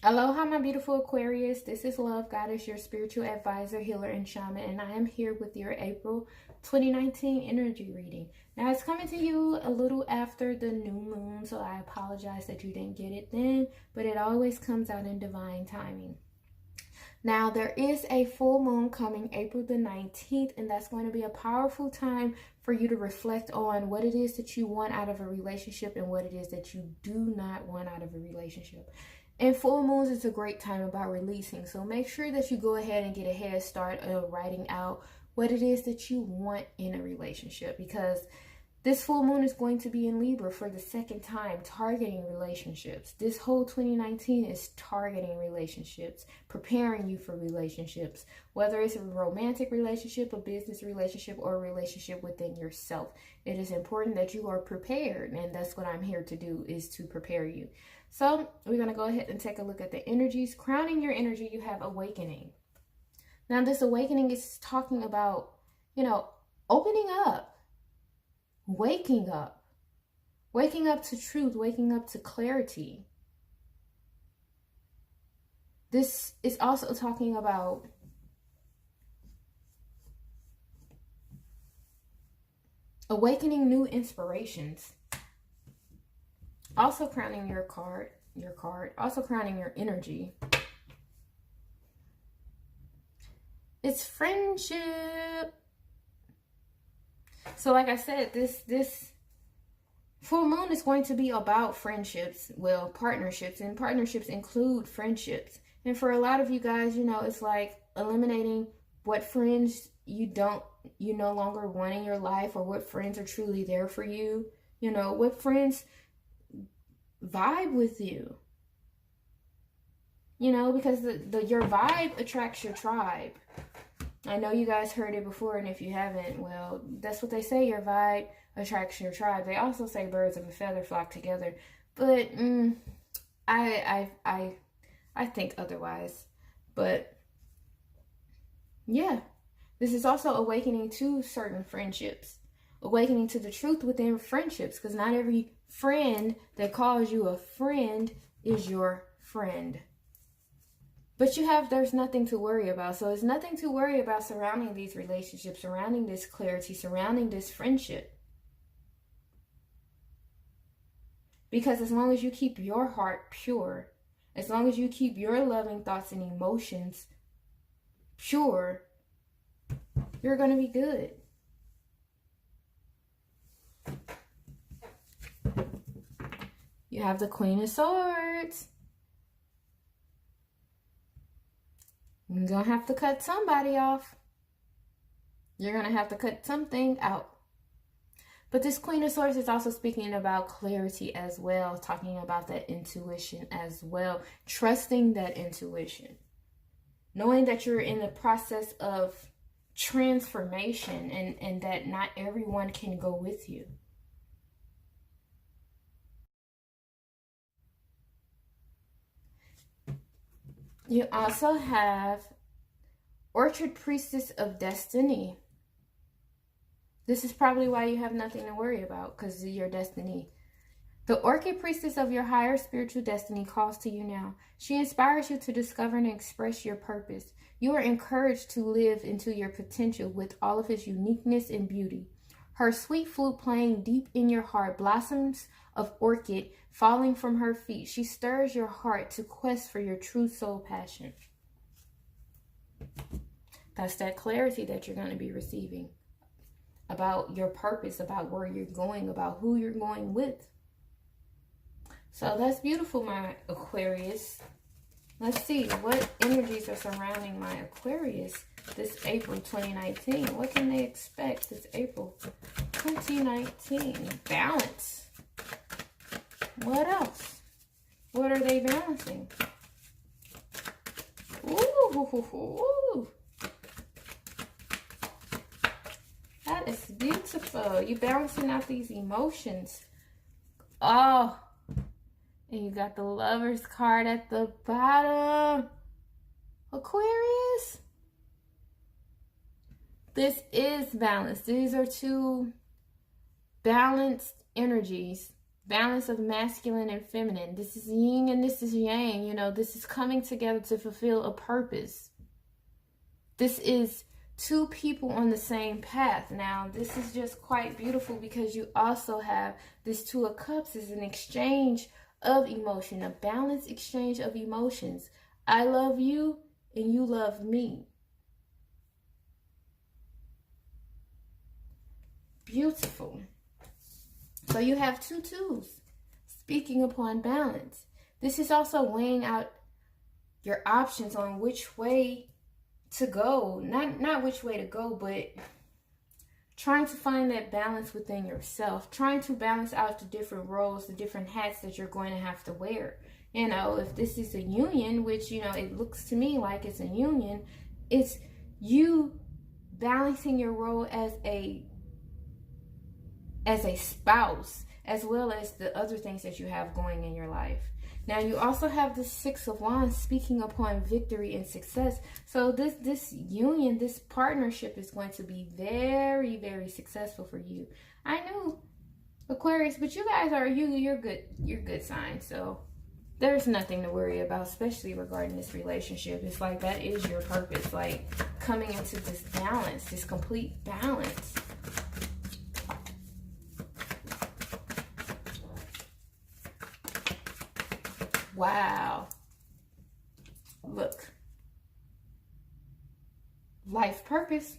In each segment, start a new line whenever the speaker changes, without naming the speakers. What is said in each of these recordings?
Aloha, my beautiful Aquarius. This is Love Goddess, your spiritual advisor, healer, and shaman, and I am here with your April 2019 energy reading. Now, it's coming to you a little after the new moon, so I apologize that you didn't get it then, but it always comes out in divine timing. Now, there is a full moon coming April the 19th, and that's going to be a powerful time for you to reflect on what it is that you want out of a relationship and what it is that you do not want out of a relationship. And full moons is a great time about releasing. So make sure that you go ahead and get a head start of writing out what it is that you want in a relationship, because this full moon is going to be in Libra for the second time, targeting relationships. This whole 2019 is targeting relationships, preparing you for relationships, whether it's a romantic relationship, a business relationship, or a relationship within yourself. It is important that you are prepared, and that's what I'm here to do, is to prepare you. So we're going to go ahead and take a look at the energies. Crowning your energy, you have awakening. Now, this awakening is talking about, opening up, waking up to truth, waking up to clarity. This is also talking about awakening new inspirations. Also crowning your card, also crowning your energy. It's friendship. So like I said, this full moon is going to be about friendships, well, partnerships, and partnerships include friendships. And for a lot of you guys, it's like eliminating what friends you no longer want in your life, or what friends are truly there for you. What friends vibe with you, because your vibe attracts your tribe. I know you guys heard it before, and if you haven't, well, that's what they say, your vibe attracts your tribe. They also say birds of a feather flock together, but I think otherwise. But yeah, this is also awakening to certain friendships, awakening to the truth within friendships, because not every friend that calls you a friend is your friend. But there's nothing to worry about. So it's nothing to worry about surrounding these relationships, surrounding this clarity, surrounding this friendship. Because as long as you keep your heart pure, as long as you keep your loving thoughts and emotions pure, you're going to be good. You have the Queen of Swords. You're going to have to cut somebody off. You're going to have to cut something out. But this Queen of Swords is also speaking about clarity as well, talking about that intuition as well, trusting that intuition, knowing that you're in the process of transformation, and that not everyone can go with you. You also have Orchid Priestess of Destiny. This is probably why you have nothing to worry about, because of your destiny. The Orchid Priestess of your higher spiritual destiny calls to you now. She inspires you to discover and express your purpose. You are encouraged to live into your potential with all of its uniqueness and beauty. Her sweet flute playing deep in your heart, blossoms of orchid falling from her feet. She stirs your heart to quest for your true soul passion. That's that clarity that you're going to be receiving about your purpose, about where you're going, about who you're going with. So that's beautiful, my Aquarius. Let's see what energies are surrounding my Aquarius this April 2019. What can they expect this April 2019? Balance. What else? What are they balancing? Ooh. That is beautiful. You're balancing out these emotions. Oh. And you got the Lover's card at the bottom. Aquarius. This is balance. These are two balanced energies balance of masculine and feminine. This is yin and this is yang. You know, this is coming together to fulfill a purpose. This is two people on the same path. Now, this is just quite beautiful because you also have this Two of Cups is an exchange of emotion, a balanced exchange of emotions. I love you and you love me. Beautiful. So you have two twos, speaking upon balance. This is also weighing out your options on which way to go. Not which way to go, but trying to find that balance within yourself. Trying to balance out the different roles, the different hats that you're going to have to wear. You know, if this is a union, which, you know, it looks to me like it's a union, it's you balancing your role as a spouse, as well as the other things that you have going in your life. Now, you also have the Six of Wands, speaking upon victory and success. So this union, this partnership is going to be very, very successful for you. I know, Aquarius, but you guys are, you're good signs. So there's nothing to worry about, especially regarding this relationship. It's like that is your purpose, like coming into this balance, this complete balance. Wow. Look. Life purpose.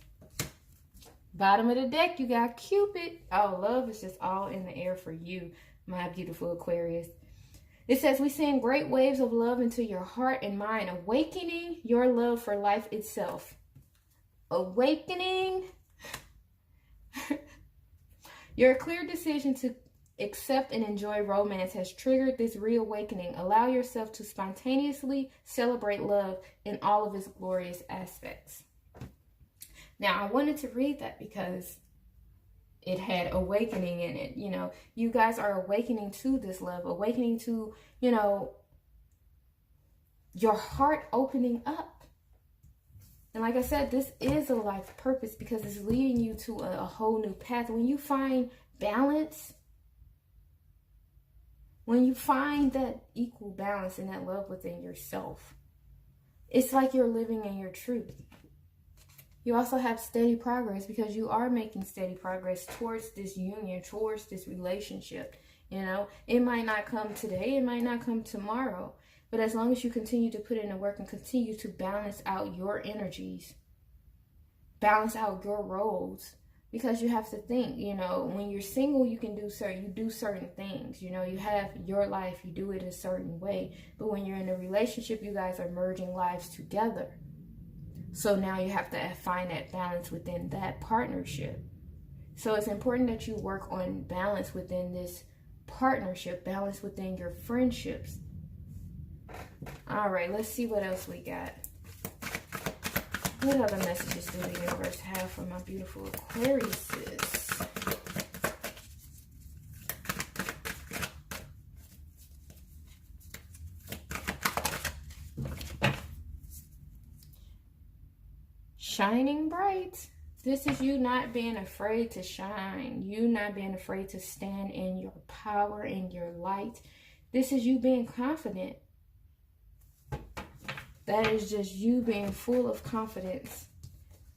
Bottom of the deck, you got Cupid. Oh, love is just all in the air for you, my beautiful Aquarius. It says, we send great waves of love into your heart and mind, awakening your love for life itself. Awakening. Your clear decision to accept and enjoy romance has triggered this reawakening. Allow yourself to spontaneously celebrate love in all of its glorious aspects. Now, I wanted to read that because it had awakening in it. You know, you guys are awakening to this love, awakening to, you know, your heart opening up. And like I said, this is a life purpose because it's leading you to a whole new path. When you find balance, when you find that equal balance and that love within yourself, it's like you're living in your truth. You also have steady progress because you are making steady progress towards this union, towards this relationship. You know, it might not come today, it might not come tomorrow, but as long as you continue to put in the work and continue to balance out your energies, balance out your roles, because you have to think, you know, when you're single, you do certain things. You know, you have your life, you do it a certain way. But when you're in a relationship, you guys are merging lives together. So now you have to find that balance within that partnership. So it's important that you work on balance within this partnership, balance within your friendships. All right, let's see what else we got. What other messages do the universe have for my beautiful Aquariuses? Shining bright. This is you not being afraid to shine. You not being afraid to stand in your power, in your light. This is you being confident. That is just you being full of confidence.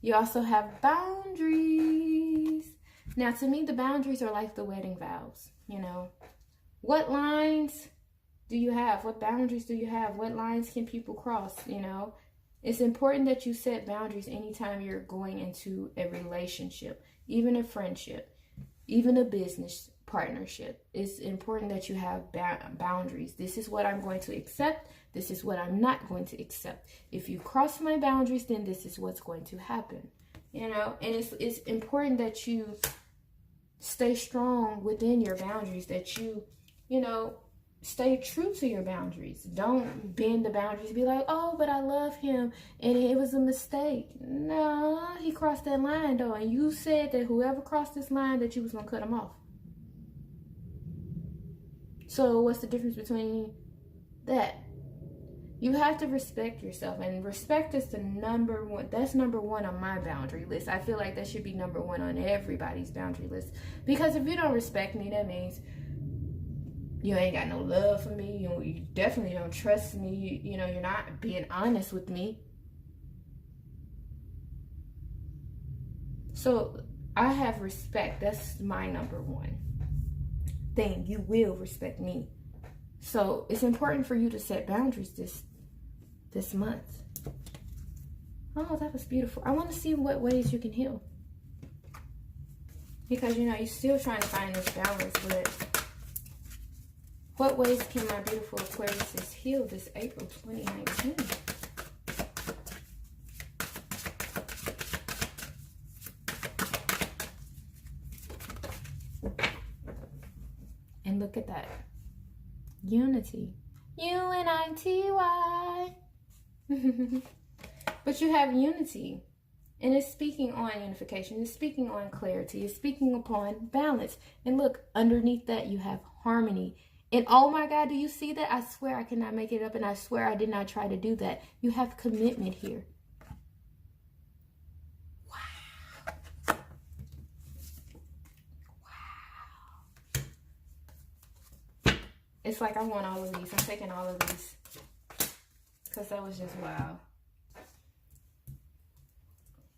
You also have boundaries. Now, to me, the boundaries are like the wedding vows. You know, what lines do you have? What boundaries do you have? What lines can people cross? You know, it's important that you set boundaries anytime you're going into a relationship, even a friendship, even a business partnership. It's important that you have boundaries. This is what I'm going to accept. This is what I'm not going to accept. If you cross my boundaries, then this is what's going to happen. You know, and it's important that you stay strong within your boundaries, that you know, stay true to your boundaries. Don't bend the boundaries. Be like, oh, but I love him and it was a mistake. No, he crossed that line though. And you said that whoever crossed this line that you was going to cut him off. So what's the difference between that? You have to respect yourself, and respect is the number one. That's number one on my boundary list. I feel like that should be number one on everybody's boundary list. Because if you don't respect me, that means You ain't got no love for me. You definitely don't trust me. You know, you're not being honest with me. So I have respect. That's my number one thing. You will respect me. So it's important for you to set boundaries this month. Oh, that was beautiful. I want to see what ways you can heal. Because, you know, you're still trying to find this balance, but what ways can my beautiful Aquarius heal this April 2019? And look at that. Unity. U-N-I-T-Y. But you have unity. And it's speaking on unification. It's speaking on clarity. It's speaking upon balance. And look, underneath that you have harmony. And oh my God, do you see that? I swear I cannot make it up. And I swear I did not try to do that. You have commitment here. Wow. Wow. It's like I want all of these. I'm taking all of these. Because that was just wow.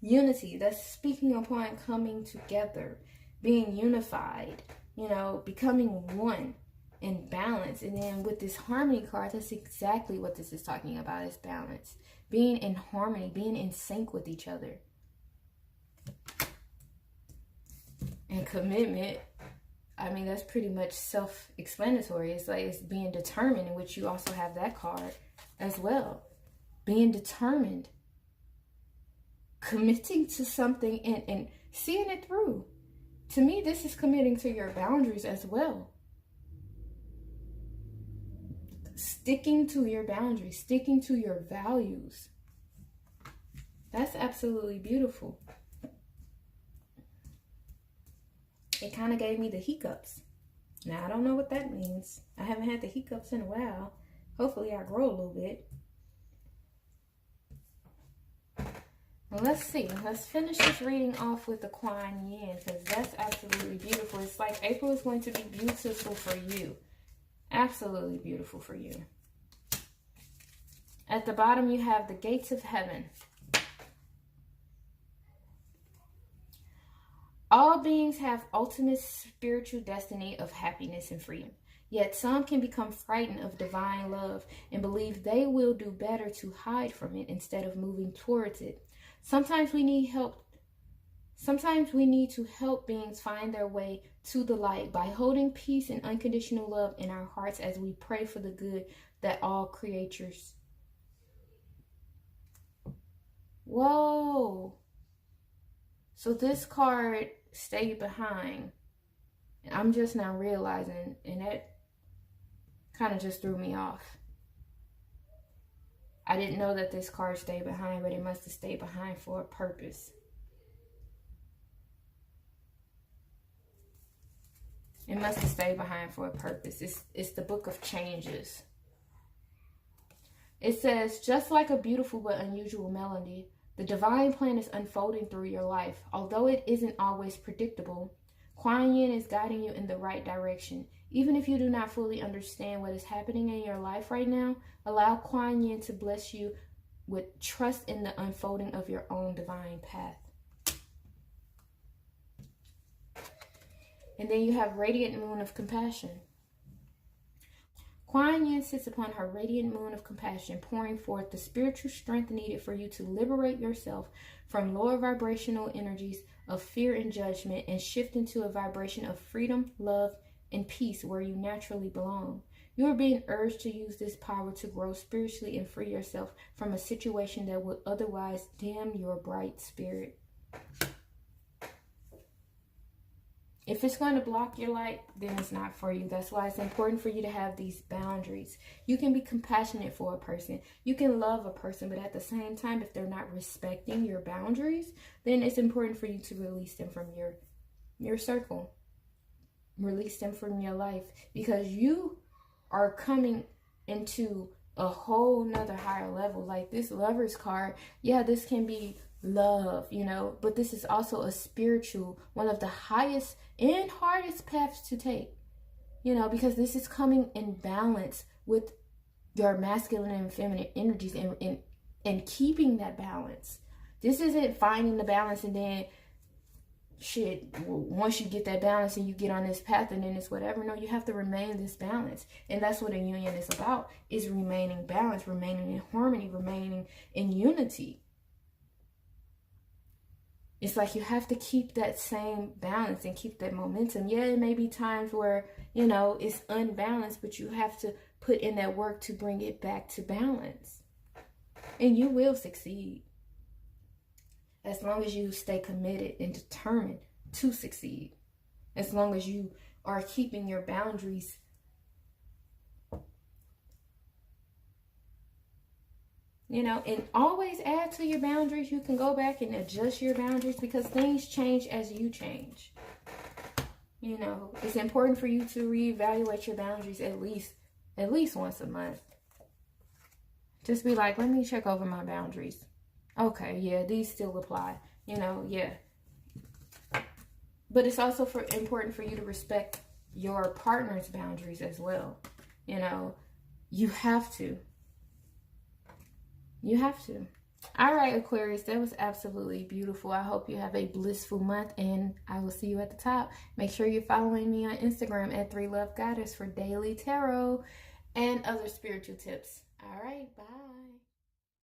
Unity, that's speaking upon coming together, being unified, you know, becoming one in balance. And then with this harmony card, that's exactly what this is talking about, is balance. Being in harmony, being in sync with each other. And commitment, I mean, that's pretty much self-explanatory. It's like it's being determined, in which you also have that card as well. Being determined. Committing to something and seeing it through. To me, this is committing to your boundaries as well. Sticking to your boundaries, sticking to your values. That's absolutely beautiful. It kind of gave me the hiccups. Now, I don't know what that means. I haven't had the hiccups in a while. Hopefully, I grow a little bit. Well, let's see. Let's finish this reading off with the Kuan Yin, because that's absolutely beautiful. It's like April is going to be beautiful for you. Absolutely beautiful for you. At the bottom, you have the gates of heaven. All beings have ultimate spiritual destiny of happiness and freedom. Yet some can become frightened of divine love and believe they will do better to hide from it instead of moving towards it. Sometimes we need help. Sometimes we need to help beings find their way to the light by holding peace and unconditional love in our hearts as we pray for the good that all creatures. Whoa. So this card stayed behind. And I'm just now realizing, and that kind of just threw me off. I didn't know that this card stayed behind, but it must have stayed behind for a purpose. It must have stayed behind for a purpose. It's the book of changes. It says, just like a beautiful but unusual melody, the divine plan is unfolding through your life. Although it isn't always predictable, Kuan Yin is guiding you in the right direction. Even if you do not fully understand what is happening in your life right now, allow Kuan Yin to bless you with trust in the unfolding of your own divine path. And then you have Radiant Moon of Compassion. Kuan Yin sits upon her radiant moon of compassion, pouring forth the spiritual strength needed for you to liberate yourself from lower vibrational energies of fear and judgment and shift into a vibration of freedom, love, and peace where you naturally belong. You are being urged to use this power to grow spiritually and free yourself from a situation that would otherwise dim your bright spirit. If it's going to block your light, then it's not for you. That's why it's important for you to have these boundaries. You can be compassionate for a person. You can love a person, but at the same time, if they're not respecting your boundaries, then it's important for you to release them from your circle. Release them from your life, because you are coming into a whole nother higher level. Like this Lover's card, yeah, this can be love, you know, but this is also a spiritual, one of the highest and hardest paths to take. you know, because this is coming in balance with your masculine and feminine energies, and keeping that balance. This isn't finding the balance and then shit, once you get that balance and you get on this path and then it's whatever. No, you have to remain this balance. And that's what a union is about, is remaining balanced, remaining in harmony, remaining in unity. It's like you have to keep that same balance and keep that momentum. Yeah, it may be times where, you know, it's unbalanced, but you have to put in that work to bring it back to balance. And you will succeed, as long as you stay committed and determined to succeed. As long as you are keeping your boundaries you know, and always add to your boundaries. You can go back and adjust your boundaries, because things change as you change. You know, it's important for you to reevaluate your boundaries at least once a month. Just be like, let me check over my boundaries. Okay, yeah, these still apply. You know, yeah. But it's also important for you to respect your partner's boundaries as well. You know, you have to. You have to. All right, Aquarius, that was absolutely beautiful. I hope you have a blissful month, and I will see you at the top. Make sure you're following me on Instagram at 3lovegoddess for daily tarot and other spiritual tips. All right, bye.